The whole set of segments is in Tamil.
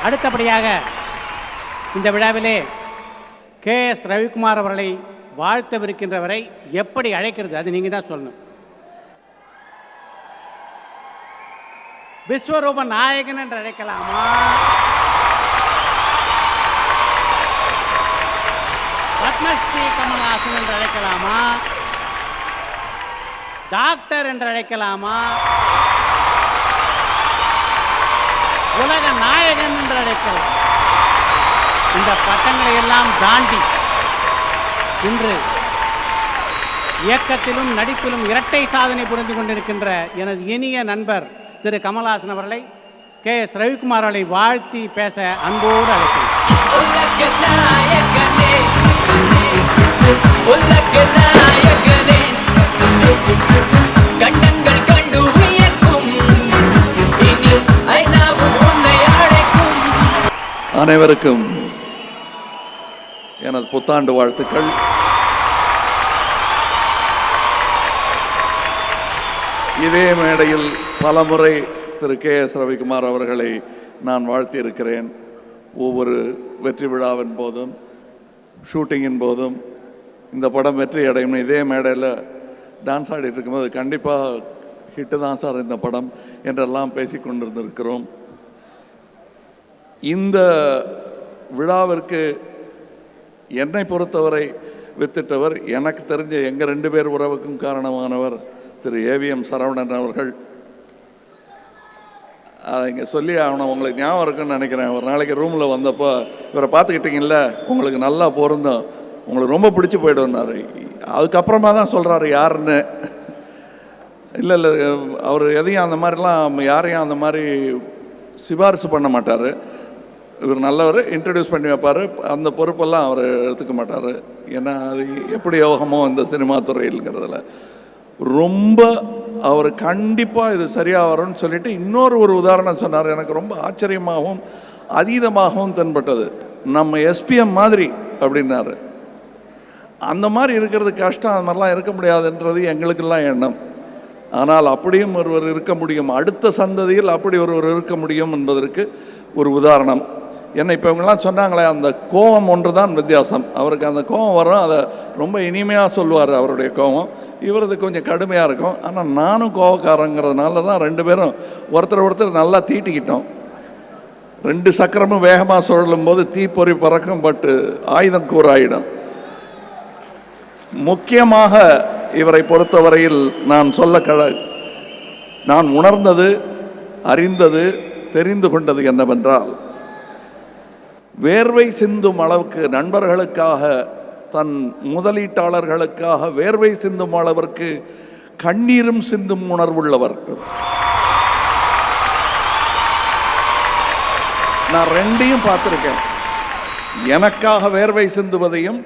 அடுத்தபடியாக இந்த விழாவிலே கே.எஸ். ரவிக்குமார் அவர்களை வாழ்த்தவிருக்கின்றவரை எப்படி அழைக்கிறது அது நீங்கள் தான் சொல்லணும். விஸ்வரூப நாயகன் என்று அழைக்கலாமா, பத்மஸ்ரீ கமல்ஹாசன் என்று அழைக்கலாமா, டாக்டர் என்று அழைக்கலாமா, உலக நாயகன் என்று அழைக்கலாம். இந்த பட்டங்களை எல்லாம் தாண்டி இன்று இயக்கத்திலும் நடிப்பிலும் இரட்டை சாதனை புரிந்து கொண்டிருக்கின்ற எனது இனிய நண்பர் திரு கமல்ஹாசன் அவர்களை கே.எஸ். ரவிக்குமார் அவர்களை வாழ்த்தி பேச அன்போடு அழைக்கிறேன். அனைவருக்கும் எனது புத்தாண்டு வாழ்த்துக்கள். இதே மேடையில் பலமுறை திரு கே.எஸ். ரவிக்குமார் அவர்களை நான் வாழ்த்தியிருக்கிறேன். ஒவ்வொரு வெற்றி விழாவின் போதும் ஷூட்டிங்கின் போதும் இந்த படம் வெற்றி அடையும் இதே மேடையில் டான்ஸ் ஆடிட்டு இருக்கும்போது கண்டிப்பாக ஹிட்டு தான் சார் இந்த படம் என்றெல்லாம் பேசி கொண்டிருந்திருக்கிறோம். இந்த விழாவிற்கு என்னை பொறுத்தவரை வித்திட்டவர் எனக்கு தெரிஞ்ச எங்கள் 2 பேர் உறவுக்கும் காரணமானவர் திரு ஏவிஎம் சரவணன் அவர்கள். அதை இங்கே சொல்லி ஆகணும், உங்களுக்கு ஞாபகம் இருக்குன்னு நினைக்கிறேன். ஒரு நாளைக்கு ரூமில் வந்தப்போ இவரை பார்த்துக்கிட்டிங்கல்ல, உங்களுக்கு நல்லா பொருந்தும், உங்களுக்கு ரொம்ப பிடிச்சி போய்டுன்னாரு. அதுக்கப்புறமா தான் சொல்கிறாரு யாருன்னு. இல்லை அவர் எதையும் அந்த மாதிரிலாம் யாரையும் அந்த மாதிரி சிபாரிசு பண்ண மாட்டார். இவர் நல்லவர், இன்ட்ரடியூஸ் பண்ணி வைப்பார். அந்த பொறுப்பெல்லாம் அவர் எடுத்துக்க மாட்டார். ஏன்னா அது எப்படி யோகமோ இந்த சினிமா துறையில்ங்கிறதுல ரொம்ப அவர் கண்டிப்பாக இது சரியாக வரும்னு சொல்லிட்டு இன்னொரு உதாரணம் சொன்னார். எனக்கு ரொம்ப ஆச்சரியமாகவும் அதீதமாகவும் தென்பட்டது. நம்ம எஸ்பிஎம் மாதிரி அப்படின்னாரு. அந்த மாதிரி இருக்கிறது கஷ்டம், அது மாதிரிலாம் இருக்க முடியாதுன்றது எங்களுக்கெல்லாம் எண்ணம். ஆனால் அப்படியும் ஒருவர் இருக்க முடியும், அடுத்த சந்ததியில் அப்படி ஒருவர் இருக்க முடியும் என்பதற்கு ஒரு உதாரணம். என்ன இப்போ இவங்கெல்லாம் சொன்னாங்களே, அந்த கோபம் ஒன்று தான் வித்தியாசம். அவருக்கு அந்த கோபம் வரும், அதை ரொம்ப இனிமையாக சொல்லுவார் அவருடைய கோபம். இவரது கொஞ்சம் கடுமையாக இருக்கும். ஆனால் நானும் கோபக்காரங்கிறதுனால தான் 2 பேரும் ஒருத்தர் நல்லா தீட்டிக்கிட்டோம். 2 சக்கரமும் வேகமாக சுழலும் போது தீப்பொறி பறக்கும், பட்டு ஆயுதம் கூறாயிடும். முக்கியமாக இவரை பொறுத்தவரையில் நான் உணர்ந்தது, அறிந்தது, தெரிந்து கொண்டது என்னவென்றால், வேர்வை சிந்தும் அளவுக்கு நண்பர்களுக்காக, தன் முதலீட்டாளர்களுக்காக வேர்வை சிந்தும் அளவிற்கு கண்ணீரும் சிந்தும் உணர்வுள்ளவர். நான் 2ஐயும் பார்த்துருக்கேன். எனக்காக வேர்வை சிந்துவதையும்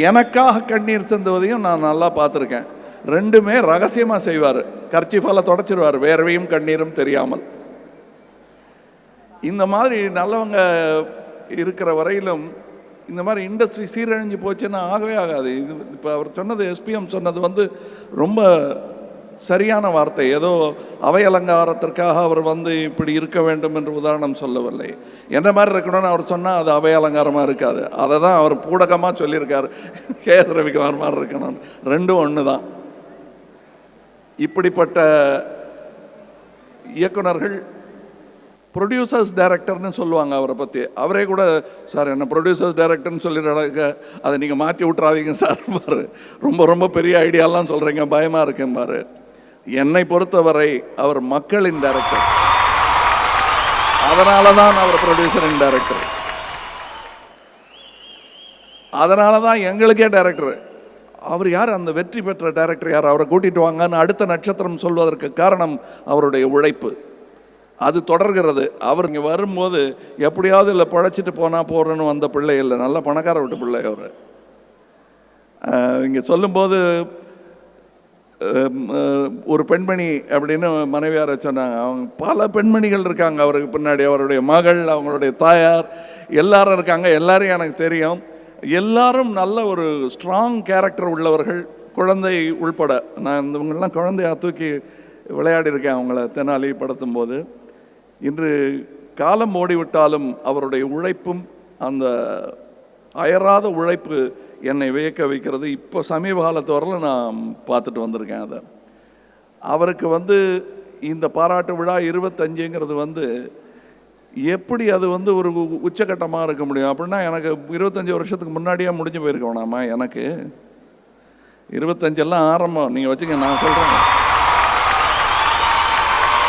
எனக்காக கண்ணீர் சிந்துவதையும் நான் நல்லா பார்த்துருக்கேன். 2மே ரகசியமாக செய்வார். கர்ச்சீஃபால் தொடச்சிடுவார், வேர்வையும் கண்ணீரும் தெரியாமல். இந்த மாதிரி நல்லவங்க இருக்கிற வரையிலும் இந்த மாதிரி இண்டஸ்ட்ரி சீரழிஞ்சு போச்சுன்னா ஆகவே ஆகாது. இது இப்போ அவர் சொன்னது, எஸ்பிஎம் சொன்னது ரொம்ப சரியான வார்த்தை. ஏதோ அவை அலங்காரத்திற்காக அவர் இப்படி இருக்க வேண்டும் என்று உதாரணம் சொல்லவில்லை. என்ன மாதிரி இருக்கணும்னு அவர் சொன்னால் அது அவை அலங்காரமாக இருக்காது. அதை தான் அவர் பூடகமாக சொல்லியிருக்கார், கே.எஸ். ரவிக்குமார் மாதிரி இருக்கணும். 2ம் ஒன்று தான். இப்படிப்பட்ட இயக்குனர்கள் ப்ரொடியூசர்ஸ் டைரக்டர்னு சொல்லுவாங்க அவரை பற்றி. அவரே கூட, சார் என்ன ப்ரொடியூசர்ஸ் டைரக்டர்னு சொல்லிடுறாங்க, அதை நீங்கள் மாற்றி விட்றாதீங்க சார் பாரு, ரொம்ப பெரிய ஐடியாலாம் சொல்கிறீங்க, பயமாக இருக்கேன் பாரு. என்னை பொறுத்தவரை அவர் மக்களின் டைரக்டர். அதனால தான் அவர் ப்ரொடியூசரின் டைரக்டர். அதனால தான் எங்களுக்கே டைரக்டர். அவர் யார்? அந்த வெற்றி பெற்ற டைரக்டர் யார்? அவரை கூட்டிகிட்டு வாங்கன்னு அடுத்த நட்சத்திரம் சொல்வதற்கு காரணம் அவருடைய உழைப்பு. அது தொடர்கிறது. அவர் இங்கே வரும்போது எப்படியாவது இல்லை பழைச்சிட்டு போனால் போகிறேன்னு வந்த பிள்ளை இல்லை, நல்ல பணக்கார விட்டு பிள்ளை அவர். இங்கே சொல்லும்போது ஒரு பெண்மணி அப்படின்னு மனைவியாரை சொன்னாங்க. அவங்க பல பெண்மணிகள் இருக்காங்க அவருக்கு பின்னாடி. அவருடைய மகள், அவங்களுடைய தாயார் எல்லாரும் இருக்காங்க. எல்லாரையும் எனக்கு தெரியும். எல்லாரும் நல்ல ஒரு ஸ்ட்ராங் கேரக்டர் உள்ளவர்கள், குழந்தை உள்பட. நான் இவங்கெல்லாம் குழந்தையா தூக்கி விளையாடி இருக்கேன் அவங்கள தெனாலி படுத்தும் போது. இன்று காலம் ஓடிவிட்டாலும் அவருடைய உழைப்பும் அந்த அயராத உழைப்பு என்னை வியக்க வைக்கிறது. இப்போ சமீப காலத்து வரல நான் பார்த்துட்டு வந்திருக்கேன். அதை அவருக்கு இந்த பாராட்டு விழா 25ங்கிறது எப்படி அது ஒரு உச்சகட்டமாக இருக்க முடியும் அப்படின்னா, எனக்கு 25 வருஷத்துக்கு முன்னாடியே முடிஞ்சு போயிருக்க வேணாமா? எனக்கு 25 எல்லாம் ஆரம்பம். நீங்கள் வச்சுக்க, நான் சொல்கிறேன்.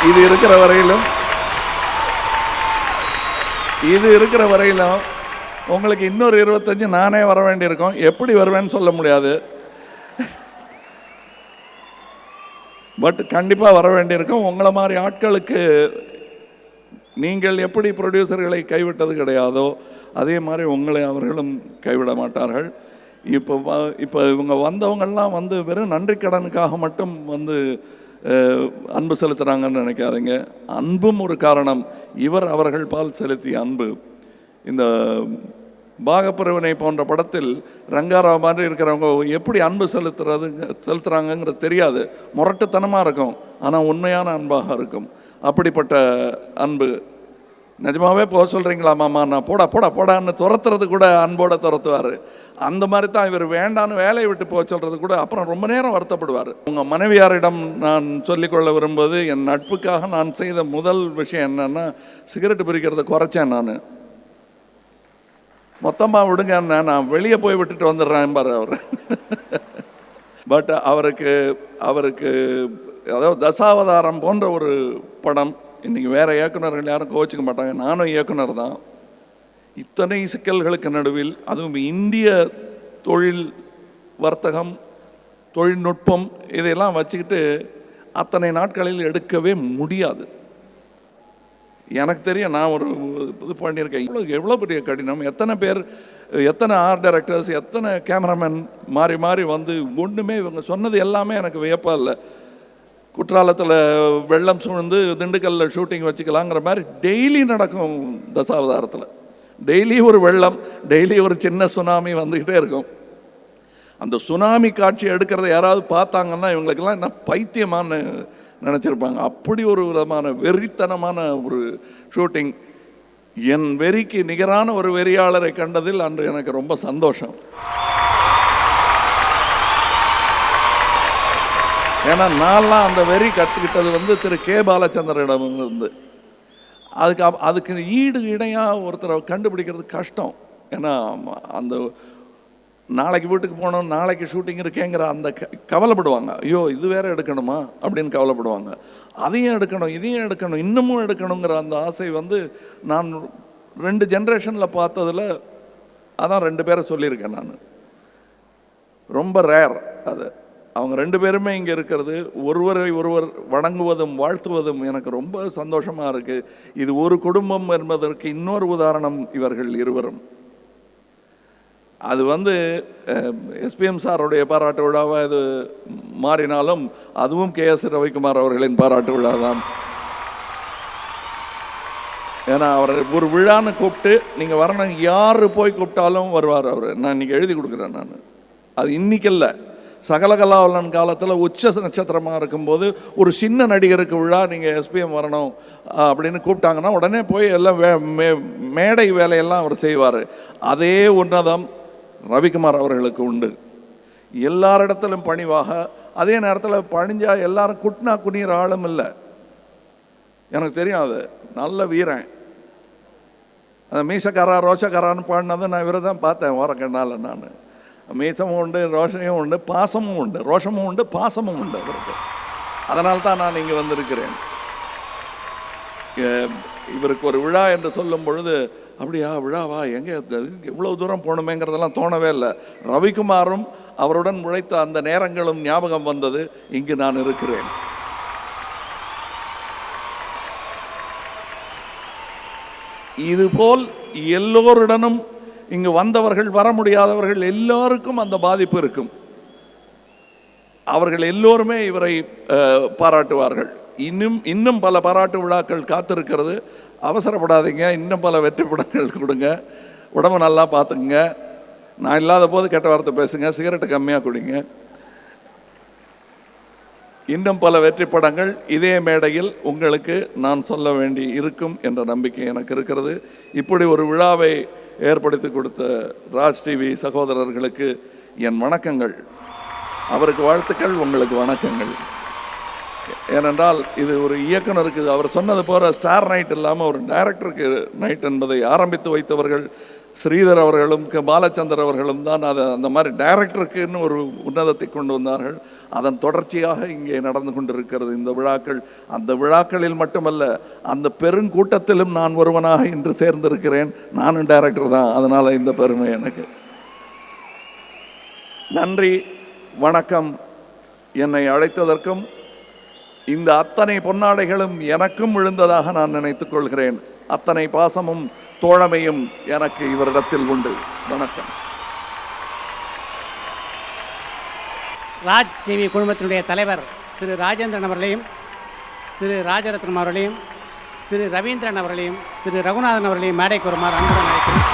இது இருக்கிற வரையிலும் உங்களுக்கு இன்னொரு 25 நானே வர வேண்டியிருக்கும். எப்படி வருவேன்னு சொல்ல முடியாது, பட் கண்டிப்பாக வர வேண்டியிருக்கும். உங்களை மாதிரி ஆட்களுக்கு நீங்கள் எப்படி ப்ரொடியூசர்களை கைவிட்டது கிடையாதோ அதே மாதிரி உங்களை அவர்களும் கைவிட மாட்டார்கள். இப்போ இவங்க வந்தவங்கள்லாம் வெறும் நன்றி கடனுக்காக மட்டும் அன்பு செலுத்துகிறாங்கன்னு நினைக்காதீங்க. அன்பும் ஒரு காரணம். இவர் அவர்கள் பால் செலுத்திய அன்பு. இந்த பாகப்பிரிவினை போன்ற படத்தில் ரங்காராவ் மாதிரி இருக்கிறவங்க எப்படி அன்பு செலுத்துகிறாங்கங்கிறது தெரியாது, முரட்டுத்தனமாக இருக்கும், ஆனால் உண்மையான அன்பாக இருக்கும். அப்படிப்பட்ட அன்பு. நிஜமாவே போக சொல்கிறீங்களா மாமா, நான் போடான்னு துரத்துறது கூட அன்போடு துரத்துவார். அந்த மாதிரி தான் இவர் வேண்டான்னு வேலையை விட்டு போக சொல்கிறது கூட அப்புறம் ரொம்ப நேரம் வருத்தப்படுவார். உங்கள் மனைவியாரிடம் நான் சொல்லிக்கொள்ள விரும்புவது, என் நட்புக்காக நான் செய்த முதல் விஷயம் என்னென்னா, சிகரெட்டு பிரிக்கிறத குறைச்சேன். நான் மொத்தமாக விடுங்க, நான் வெளியே போய் விட்டுட்டு வந்துடுறேன் பாரு அவர். பட் அவருக்கு அதாவது தசாவதாரம் போன்ற ஒரு படம். இன்றைக்கி வேறு இயக்குநர்கள் யாரும் கோச்சிக்க மாட்டாங்க, நானும் இயக்குனர் தான். இத்தனை சிக்கல்களுக்கு நடுவில், அதுவும் இந்திய தொழில் வர்த்தகம் தொழில்நுட்பம் இதையெல்லாம் வச்சுக்கிட்டு அத்தனை நாட்களில் எடுக்கவே முடியாது. எனக்கு தெரியும், நான் ஒரு இது பண்ணியிருக்கேன். எவ்வளோ பெரிய கடினம். எத்தனை ஆர்ட் டைரக்டர்ஸ், எத்தனை கேமராமேன் மாறி மாறி ஒன்றுமே இவங்க சொன்னது எல்லாமே எனக்கு வியப்பாக இல்லை. குற்றாலத்தில் வெள்ளம் சூழ்ந்து திண்டுக்கல்லில் ஷூட்டிங் வச்சுக்கலாங்கிற மாதிரி டெய்லி நடக்கும். தசாவதாரத்தில் டெய்லி ஒரு வெள்ளம், டெய்லி ஒரு சின்ன சுனாமி வந்துக்கிட்டே இருக்கும். அந்த சுனாமி காட்சி எடுக்கிறத யாராவது பார்த்தாங்கன்னா இவங்களுக்கெல்லாம் என்ன பைத்தியமானு நினச்சிருப்பாங்க. அப்படி ஒரு விதமான வெறித்தனமான ஒரு ஷூட்டிங். என் வெறிக்கு நிகரான ஒரு வெறியாளரை கண்டதில் அன்று எனக்கு ரொம்ப சந்தோஷம். ஏன்னா நான்லாம் அந்த வெறி கற்றுக்கிட்டது திரு கே பாலச்சந்திரனிடம் இருந்து. அதுக்கு ஈடு இணையாக ஒருத்தரை கண்டுபிடிக்கிறது கஷ்டம். ஏன்னா அந்த நாளைக்கு வீட்டுக்கு போகணும், நாளைக்கு ஷூட்டிங் இருக்கேங்கிற அந்த கவலைப்படுவாங்க. ஐயோ இது வேற எடுக்கணுமா அப்படின்னு கவலைப்படுவாங்க. அதையும் எடுக்கணும், இதையும் எடுக்கணும், இன்னமும் எடுக்கணுங்கிற அந்த ஆசை நான் 2 ஜென்ரேஷனில் பார்த்ததில் அதான் 2 பேரை சொல்லியிருக்கேன். நான் ரொம்ப ரேர் அது. அவங்க 2 பேருமே இங்கே இருக்கிறது, ஒருவரை ஒருவர் வணங்குவதும் வாழ்த்துவதும் எனக்கு ரொம்ப சந்தோஷமாக இருக்குது. இது ஒரு குடும்பம் என்பதற்கு இன்னொரு உதாரணம் இவர்கள் இருவரும். அது எஸ்பிஎம் சாருடைய பாராட்டு விழாவாக இது மாறினாலும் அதுவும் KS ரவிக்குமார் அவர்களின் பாராட்டு விழா தான். ஏன்னா அவர் ஒரு விழான்னு கூப்பிட்டு நீங்கள் வரணும், யார் போய் கூப்பிட்டாலும் வருவார் அவர். நான் இன்றைக்கி எழுதி கொடுக்குறேன். நான் அது இன்றைக்கி இல்லை, சகலகலாவலன் காலத்தில் உச்ச நட்சத்திரமாக இருக்கும்போது ஒரு சின்ன நடிகருக்கு விழா நீங்கள் எஸ்பிஎம் வரணும் அப்படின்னு கூப்பிட்டாங்கன்னா உடனே போய் எல்லாம் மேடை வேலையெல்லாம் அவர் செய்வார். அதே உன்னதம் ரவிக்குமார் அவர்களுக்கு உண்டு. எல்லாரிடத்திலும் பணிவாக, அதே நேரத்தில் பணிஞ்சா எல்லாரும் குட்னா குனிகிற ஆளும் இல்லை. எனக்கு தெரியும், அது நல்ல வீரன். அந்த மீசக்காரா ரோஷக்காரான்னு பாடினதை நான் இவரை தான் பார்த்தேன் ஓரக்கண்ணால். நான் மீசமும் உண்டு, ரோஷனையும் உண்டு, பாசமும் உண்டு, ரோஷமும் உண்டு, பாசமும் உண்டு அவருக்கு. அதனால தான் நான் இங்கே வந்திருக்கிறேன். இவருக்கு ஒரு விழா என்று சொல்லும் பொழுது அப்படியா விழாவா, எங்கே இவ்வளோ தூரம் போகணுமேங்கிறதெல்லாம் தோணவே இல்லை. ரவிக்குமாரும் அவருடன் உழைத்த அந்த நேரங்களும் ஞாபகம் வந்தது. இங்கு நான் இருக்கிறேன். இதுபோல் எல்லோருடனும் இங்கு வந்தவர்கள், வர முடியாதவர்கள் எல்லோருக்கும் அந்த பாதிப்பு இருக்கும். அவர்கள் எல்லோருமே இவரை பாராட்டுவார்கள். இன்னும் பல பாராட்டு விழாக்கள் காத்திருக்கிறது. அவசரப்படாதீங்க, இன்னும் பல வெற்றி படங்கள் கொடுங்க, உடம்பு நல்லா பார்த்துக்குங்க, நான் இல்லாத போது கெட்ட வார்த்தை பேசுங்க, சிகரெட்டு கம்மியாக குடிங்க. இன்னும் பல வெற்றி படங்கள் இதே மேடையில் உங்களுக்கு நான் சொல்ல வேண்டி இருக்கும் என்ற நம்பிக்கை எனக்கு இருக்கிறது. இப்படி ஒரு விழாவை ஏற்படுத்தி கொடுத்த ராஜ் டிவி சகோதரர்களுக்கு என் வணக்கங்கள். அவருக்கு வாழ்த்துக்கள், உங்களுக்கு வணக்கங்கள். ஏனென்றால் இது ஒரு இயக்குனருக்கு அவர் சொன்னது போல ஸ்டார் நைட் இல்லாமல் ஒரு டைரக்டருக்கு நைட் என்பதை ஆரம்பித்து வைத்தவர்கள் ஸ்ரீதர் அவர்களும் பாலச்சந்தர் அவர்களும் தான். அதை அந்த மாதிரி டைரக்டருக்குன்னு ஒரு உன்னதத்தை கொண்டு வந்தார்கள். அதன் தொடர்ச்சியாக இங்கே நடந்து கொண்டிருக்கிறது இந்த விழாக்கள். அந்த விழாக்களில் மட்டுமல்ல, அந்த பெருங்கூட்டத்திலும் நான் ஒருவனாக இன்று சேர்ந்திருக்கிறேன். நானும் டைரக்டர் தான், அதனால் இந்த பெருமை எனக்கு. நன்றி, வணக்கம். என்னை அழைத்ததற்கும் இந்த அத்தனை பொன்னாடைகளும் எனக்கும் விழுந்ததாக நான் நினைத்துக் கொள்கிறேன். அத்தனை பாசமும் தோழமையும் எனக்கு இவரிடத்தில் உண்டு. வணக்கம். ராஜ் டிவி குழுமத்தினுடைய தலைவர் திரு ராஜேந்திரன் அவர்களையும், திரு ராஜரத்னம் அவர்களையும், திரு ரவீந்திரன் அவர்களையும், திரு ரகுநாதன் அவர்களையும் மேடைக்கு வருமாறு அன்புடன் அழைக்கிறேன்.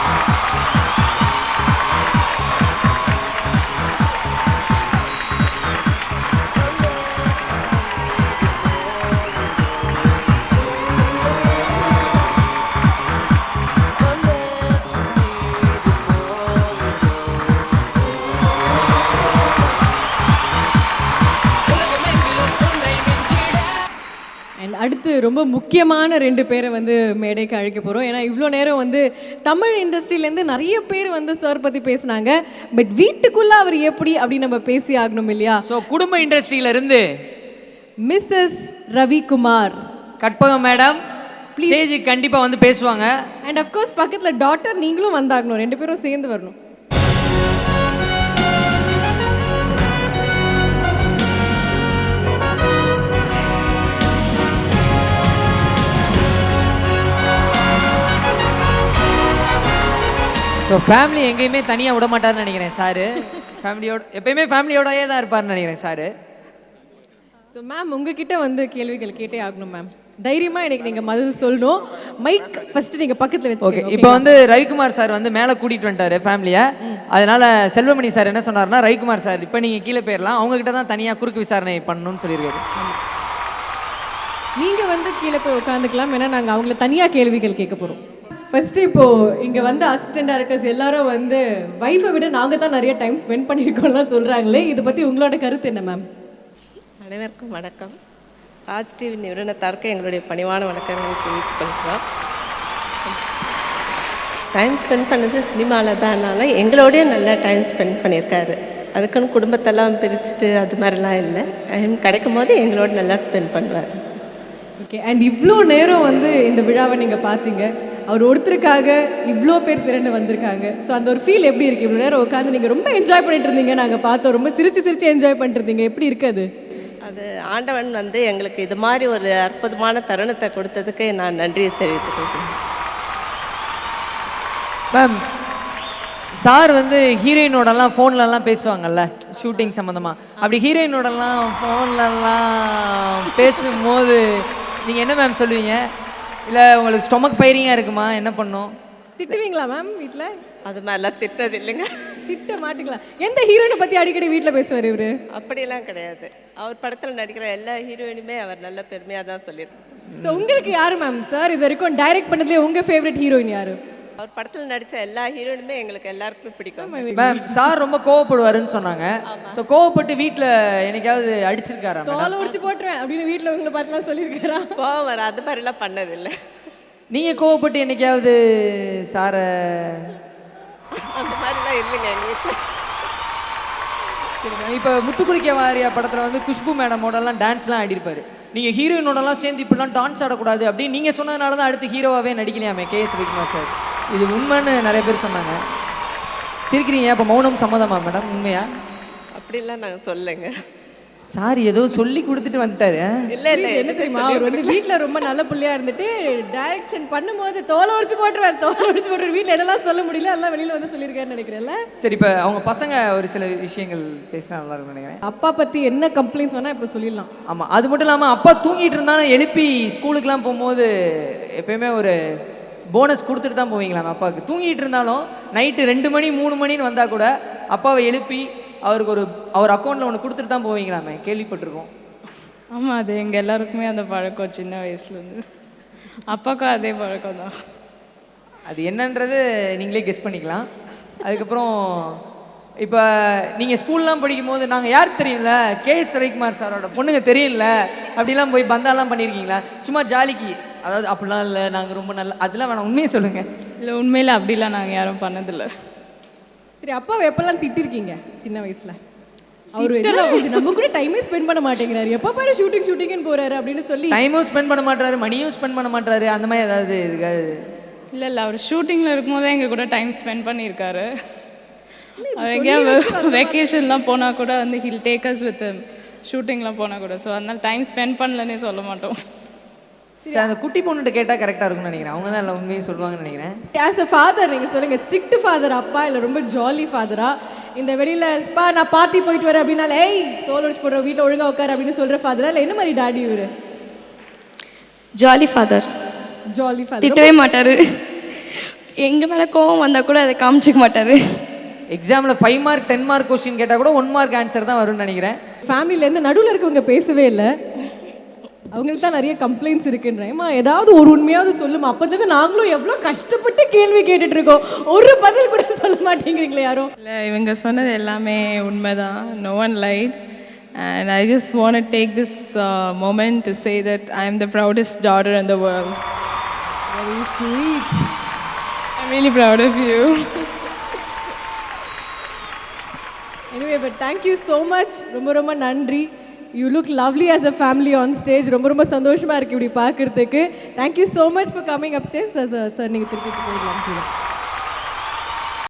அடுத்து ரொம்ப முக்கியமான 2 பேரை வந்து மேடைக்கு அழைக்க போகிறோம். ஏன்னா இவ்வளோ நேரம் வந்து தமிழ் இண்டஸ்ட்ரியிலேருந்து நிறைய பேர் வந்து சார் பற்றி பேசினாங்க. பட் வீட்டுக்குள்ளே அவர் எப்படி அப்படின்னு நம்ம பேசி ஆகணும் இல்லையா? ஸோ குடும்ப இண்டஸ்ட்ரியிலேருந்து மிஸ்ஸஸ் ரவிக்குமார் கற்பகம் மேடம் ஸ்டேஜுக்கு கண்டிப்பாக வந்து பேசுவாங்க. அண்ட் அஃப்கோர்ஸ் பக்கத்தில் டாக்டர் நீங்களும் வந்தாகணும், 2 பேரும் சேர்ந்து வரணும். ஸோ ஃபேமிலி எங்கேயுமே தனியாக விட மாட்டார்னு நினைக்கிறேன் சார். ஃபேமிலியோட எப்பயுமே ஃபேமிலியோடயே தான் இருப்பார்னு நினைக்கிறேன் சார். ஸோ மேம் உங்ககிட்ட வந்து கேள்விகள் கேட்டே ஆகணும் மேம். தைரியமாக எனக்கு நீங்கள் பதில் சொல்லணும். மைக் ஃபஸ்ட்டு நீங்கள் பக்கத்தில் வச்சு. ஓகே, இப்போ வந்து ரவிக்குமார் சார் வந்து மேலே கூட்டிகிட்டு வந்துட்டார் ஃபேமிலியை. அதனால் செல்வமணி சார் என்ன சொன்னார்னா, ரவிக்குமார் சார் இப்போ நீங்கள் கீழே போயிடலாம், அவங்ககிட்ட தான் தனியாக குறுக்கு விசாரணை பண்ணணும்னு சொல்லியிருக்காரு. நீங்கள் வந்து கீழே போய் உட்காந்துக்கலாம், ஏன்னா நாங்கள் அவங்கள தனியாக கேள்விகள் கேட்க போகிறோம். ஃபஸ்ட்டு இப்போது இங்கே வந்து அசிஸ்டன்ட் டைரக்டர்ஸ் எல்லாரும் வந்து வைஃபை விட நாங்கள் தான் நிறைய டைம் ஸ்பெண்ட் பண்ணியிருக்கோம்லாம் சொல்கிறாங்களே, இதை பற்றி உங்களோட கருத்து என்ன மேம்? அனைவருக்கும் வணக்கம். ராஜ் டிவி நிறுவனத்தாருக்கு எங்களுடைய பணிவான வணக்கங்களை தெரிவித்துக் கொள்கிறோம். டைம் ஸ்பெண்ட் பண்ணது சினிமாவில் தான்னால எங்களோடய நல்லா டைம் ஸ்பெண்ட் பண்ணியிருக்காரு. அதுக்குன்னு குடும்பத்தெல்லாம் பிரிச்சுட்டு அது மாதிரிலாம் இல்லை. டைம் கிடைக்கும் போது எங்களோட நல்லா ஸ்பெண்ட் பண்ணுவார். ஓகே, அண்ட் இவ்வளோ நேரம் வந்து இந்த விழாவை நீங்கள் பார்த்தீங்க, அவர் ஒருத்தருக்காக இவ்வளோ பேர் திரண்டு வந்திருக்காங்க. ஸோ அந்த ஒரு ஃபீல் எப்படி இருக்குது? இவ்வளோ நேரம் உட்காந்து நீங்கள் ரொம்ப என்ஜாய் பண்ணிட்டு இருந்தீங்க, நாங்கள் பார்த்தோம், ரொம்ப சிரிச்சு என்ஜாய் பண்ணிட்டு இருந்தீங்க. எப்படி இருக்குது அது? ஆண்டவன் வந்து எங்களுக்கு இது மாதிரி ஒரு அற்புதமான தருணத்தை கொடுத்ததுக்கு நான் நன்றியை தெரிவித்துக் கொள்கிறேன். மேம், சார் வந்து ஹீரோயினோடலாம் ஃபோன்லலாம் பேசுவாங்கல்ல ஷூட்டிங் சம்மந்தமாக. அப்படி ஹீரோயினோடலாம் ஃபோன்லலாம் பேசும்போது நீங்கள் என்ன மேம் சொல்லுவீங்க? இல்லை உங்களுக்கு ஸ்டொமக் ஃபயரிங்காக இருக்குமா? என்ன பண்ணும்? திட்டுவீங்களா மேம் வீட்டில்? அது மாதிரிலாம் திட்டது இல்லைங்க. திட்ட மாட்டீங்களா? எந்த ஹீரோயினை பற்றி அடிக்கடி வீட்டில் பேசுவார் இவர்? அப்படியெல்லாம் கிடையாது. அவர் படத்தில் நடிக்கிற எல்லா ஹீரோயினுமே அவர் நல்ல பெருமையாக தான் சொல்லியிருக்காரு. ஸோ உங்களுக்கு யார் மேம் சார் இது வரைக்கும் டைரக்ட் பண்ணதுலேயே உங்கள் ஃபேவரட் ஹீரோயின் யார்? அவர் படத்தில் நடித்த எல்லா ஹீரோயினுமே எங்களுக்கு எல்லாருக்குமே பிடிக்கும். மேம், சார் ரொம்ப கோவப்படுவாருன்னு சொன்னாங்க. ஸோ கோவப்பட்டு வீட்டில் என்னைக்காவது அடிச்சிருக்காரா? தோலை உரிச்சு போட்டுருவேன் அப்படின்னு வீட்டில் உங்களை பார்த்துலாம் சொல்லியிருக்காரா? கோவம் வர அது மாதிரிலாம் பண்ணதில்லை. நீங்கள் கோவப்பட்டு என்னைக்காவது சாரை? அந்த மாதிரிலாம் இல்லைங்க எங்கள் வீட்டில். சரி மேம், இப்போ முத்துக்குளிக்க வாரியா படத்தில் வந்து குஷ்பு மேடமோடலாம் டான்ஸ்லாம் ஆடிருப்பாரு. நீங்கள் ஹீரோயினோடலாம் சேர்ந்து இப்படிலாம் டான்ஸ் ஆடக்கூடாது அப்படின்னு நீங்கள் சொன்னதுனால தான் அடுத்து ஹீரோவாகவே நடிக்கலையாமே கேஎஸ் ரவிக்குமார் சார். இது உண்மைன்னு நிறைய பேர் சொன்னாங்க. சிரிக்கிறீங்க, அப்போ மௌனம் சம்மதமா மேடம்? உண்மையா? அப்படிலாம் நாங்கள் சொல்லுங்க. சார் ஏதோ சொல்லி கொடுத்துட்டு வந்துட்டாரு. இல்லை இல்லை, என்ன தெரியுமா, அவர் வந்து வீட்டில் ரொம்ப நல்ல பிள்ளையா இருந்துட்டு டைரக்ஷன் பண்ணும்போது தோலை உரிச்சு போட்டுருவார். வீட்டில் என்னெல்லாம் சொல்ல முடியல எல்லாம் வெளியில் வந்து சொல்லியிருக்காருன்னு நினைக்கிறேன்ல. சரி, இப்போ அவங்க பசங்க ஒரு சில விஷயங்கள் பேசினா நல்லா இருக்கும்னு நினைக்கிறேன். அப்பா பற்றி என்ன கம்ப்ளைண்ட்ஸ் வேணால் இப்போ சொல்லிடலாம். ஆமாம், அது மட்டும் இல்லாமல் அப்பா தூங்கிட்டு இருந்தாலும் எழுப்பி ஸ்கூலுக்குலாம் போகும்போது எப்பயுமே ஒரு போனஸ் கொடுத்துட்டு தான் போவீங்களாம் அப்பாவுக்கு. தூங்கிட்டு இருந்தாலும் நைட்டு 2 மணி 3 மணின்னு வந்தால் கூட அப்பாவை எழுப்பி அவருக்கு அவர் அக்கௌண்ட்டில் ஒன்று கொடுத்துட்டு தான் போவீங்களாமே, கேள்விப்பட்டிருக்கோம். ஆமாம், அது எங்கள் எல்லாருக்குமே அந்த பழக்கம் சின்ன வயசுலேருந்து. அப்பாவுக்கும் அதே பழக்கம் தான். அது என்னன்றது நீங்களே கெஸ் பண்ணிக்கலாம். அதுக்கப்புறம் இப்போ நீங்கள் ஸ்கூல்லாம் படிக்கும் போது நாங்கள் யார் தெரியும்ல, கேஎஸ் ரவிக்குமார் சாரோட பொண்ணுங்க தெரியல அப்படிலாம் போய் பந்தாலாம் பண்ணியிருக்கீங்களா? சும்மா ஜாலிக்கு, அதாவது அப்படிலாம் இல்லை, நாங்கள் ரொம்ப நல்ல அதெல்லாம் வேணாம், உண்மையை சொல்லுங்கள். இல்லை, உண்மையில் அப்படிலாம் நாங்கள் யாரும் பண்ணதில்லை. சரி, அப்பாவை எப்பெல்லாம் திட்டிருக்கீங்க சின்ன வயசில்? அவர் நம்ம கூட டைமே ஸ்பெண்ட் பண்ண மாட்டேங்கிறாரு, எப்போ பாரு ஷூட்டிங்னு போறாரு அப்படின்னு சொல்லி டைமும் ஸ்பெண்ட் பண்ண மாட்டாரு, மணியும் ஸ்பெண்ட் பண்ண மாட்டாரு, அந்த மாதிரி ஏதாவது இருக்காது? இல்லை இல்லை, அவர் ஷூட்டிங்கில் இருக்கும்போதே எங்கள் கூட டைம் ஸ்பெண்ட் பண்ணியிருக்காரு. அவர் எங்கேயாவது வெக்கேஷன்லாம் போனால் கூட வந்து ஹில் டேக்கர்ஸ் வித் ஷூட்டிங்லாம் போனால் கூட. ஸோ அதனால் டைம் ஸ்பெண்ட் பண்ணலன்னே சொல்ல மாட்டோம். சரி, அந்த குட்டி பொண்ணுகிட்ட கேட்டால் கரெக்டாக இருக்கும்னு நினைக்கிறேன். அவங்க தான் இல்லை உண்மையை சொல்லுவாங்கன்னு நினைக்கிறேன். ஆஸ் அ ஃபாதர் நீங்கள் சொல்லுங்கள், ஸ்ட்ரிக்ட் ஃபாதர் அப்பா இல்லை ரொம்ப ஜாலி ஃபாதரா? இந்த வெளியில் இப்போ நான் பார்ட்டி போயிட்டு வரேன் அப்படின்னால ஏய் தோல் உடச்சு போடுற, வீட்டில் ஒழுங்காக உட்கார் அப்படின்னு சொல்கிற ஃபாதரா இல்லை என்ன மாதிரி டாடி இவர்? Jolly father. ஜாலி ஃபாதர், திட்டவே மாட்டார். எங்கள் மேலே கோவம் வந்தால் கூட அதை காமிச்சிக்க மாட்டார். எக்ஸாமில் 5 மார்க் 10 மார்க் கொஸ்டின் கேட்டால் கூட 1 மார்க் ஆன்சர் தான் வரும்னு நினைக்கிறேன். ஃபேமிலியிலேருந்து நடுவில் இருக்கவங்க பேசவே இல்லை, அவங்களுக்கு தான் நிறைய கம்ப்ளைண்ட்ஸ் இருக்குன்றேம்மா. ஏதாவது ஒரு உண்மையாவது சொல்லுமா? அப்போ தான் நாங்களும் எவ்வளோ கஷ்டப்பட்டு கேள்வி கேட்டுட்டு இருக்கோம், ஒரு பதில் கூட சொல்ல மாட்டேங்கிறீங்களே யாரும். இல்லை, இவங்க சொன்னது எல்லாமே உண்மைதான். No one light. And I just want to take this moment to say that I am the proudest daughter in the world. Very sweet. I'm really proud of you. Anyway, but thank you so much. ரொம்ப நன்றி. You look lovely as a family on stage. ரொம்ப சந்தோஷமா இருக்கு இப்படி பார்க்கிறதுக்கு. Thank you so much for coming upstairs. Sir, நீங்க திருப்பி போயிடலாம்.